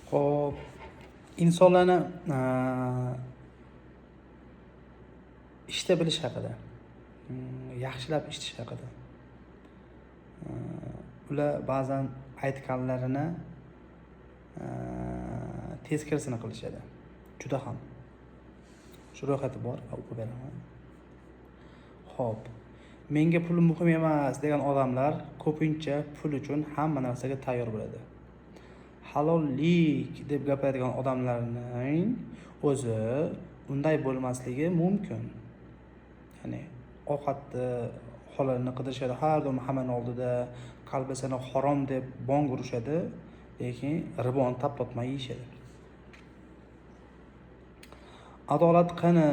Xo'p, insonlarni ishda bilish haqida, yaxshilab ishlash haqida. Ular ba'zan aytganlarini teskarisini qilishadi. Juda ham. Shu ro'yxati bor, o'qib beraman. Xo'p, menga pul muhim emas degan odamlar ko'pincha pul uchun hamma narsaga tayyor bo'ladi. Halollik deb gapiradigan odamlarning o'zi unday bo'lmasligi mumkin. Ya'ni ovqatni haloligini qidirishadi, har doim hammaning oldida qalbasini harom deb bong urishadi, lekin riboni tap-totmay yeyishadi. Adolat qani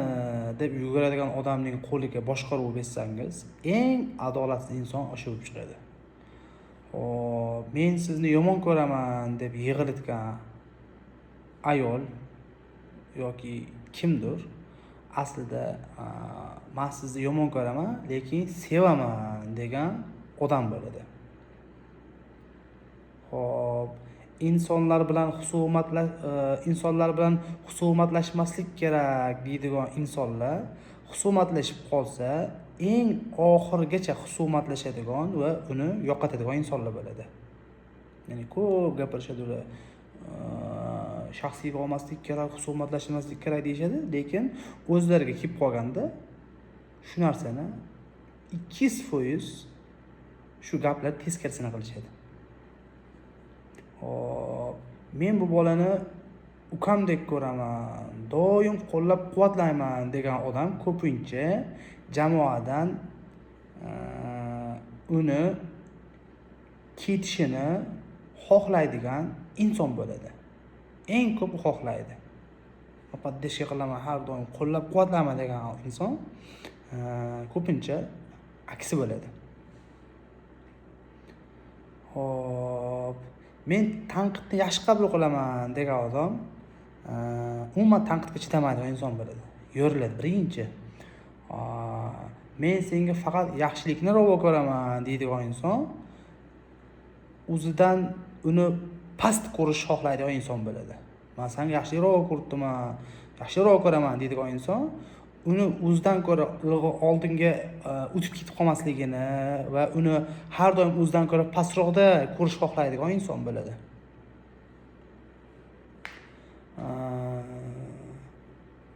deb yuguradigan odamning qo'liga boshqaruv bersangiz, eng adolatsiz inson o'sha bo'lib chiqadi. Men sizni yomon ko'raman deb yig'ilgan ayol yoki kimdir aslida men sizni yomon ko'raman, lekin sevaman degan odam bo'ladi. Xo'p, insonlar bilan husumatlashmaslik kerak deydigan insonlar husumatlashib qolsa, eng oxirgacha husumatlashadigan va uni yo'qotadigan insonlar bo'ladi. Ya'ni ko'p gapirishadi ular. Shaxsiyga olmaslik kerak, husumatlashmaslik kerak deyishadi, lekin o'zlariga kelib qolganda shu narsani 200% shu gaplar teskarisini qilishadi. Men bu bolani ukamdek ko'raman, doim qo'llab-quvvatlayman degan odam ko'pincha jamoadan uni ketishini xohlaydigan inson bo'ladi. Eng ko'p xohlaydi. Podдержка qilaman, har doim qo'llab-quvvatlayman degan inson ko'pincha aksi bo'ladi. Xo'p, men tanqidni yaxshi qabul qilaman degan odam umuman tanqidga chidamaydigan inson bo'ladi. Yoriladi birinchi. Men senga faqat yaxshilikni ravo ko'raman deydigan inson o'zidan uni past ko'rish xohlaydigan inson bo'ladi. Men senga yaxshilik ravo ko'ribman, yaxshilik ravo ko'raman deydigan inson uni o'zidan ko'ra oldinga o'tib ketib qolmasligini va uni har doim o'zidan ko'ra pastroqda ko'rish xohlaydigan inson bo'ladi.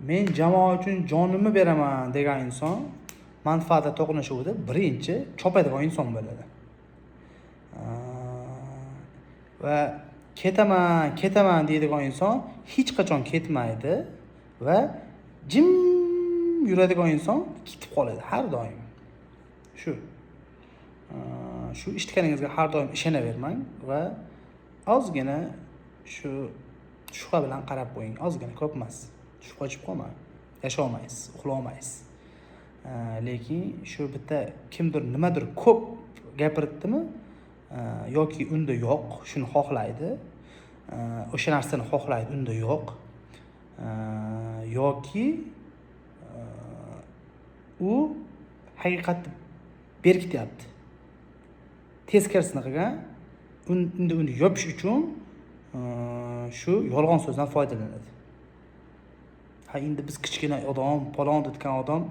Men jamoa uchun jonimni beraman degan inson manfaatda to'qnashuvida birinchi chopadigan inson bo'ladi. Va ketaman deydigan inson hech qachon ketmaydi va jim yuradigan inson ketib qoladi har doim. Shu eshitganingizga har doim ishonavermang va ozgina shu shubha bilan qarab qo'ying. Ozgina, ko'p emas. Shubha ochib qolmang. Yasha olmaysiz, uxlay olmaysiz. Lekin shu bitta kimdir nimadir ko'p gapirdimi yoki unda yo'q, shuni xohlaydi. O'sha narsani xohlaydi, unda yo'q. Yoki u haqiqatni berkityapti. Teskarisini qilgan, uni yopish uchun shu yolg'on so'zdan foydalanadi. Endi biz kichkina odam, palon detgan odam,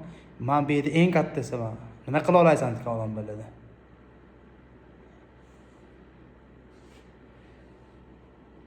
men bu yerda eng kattasiman. Nima qila olaysan degan odam bo'ladi.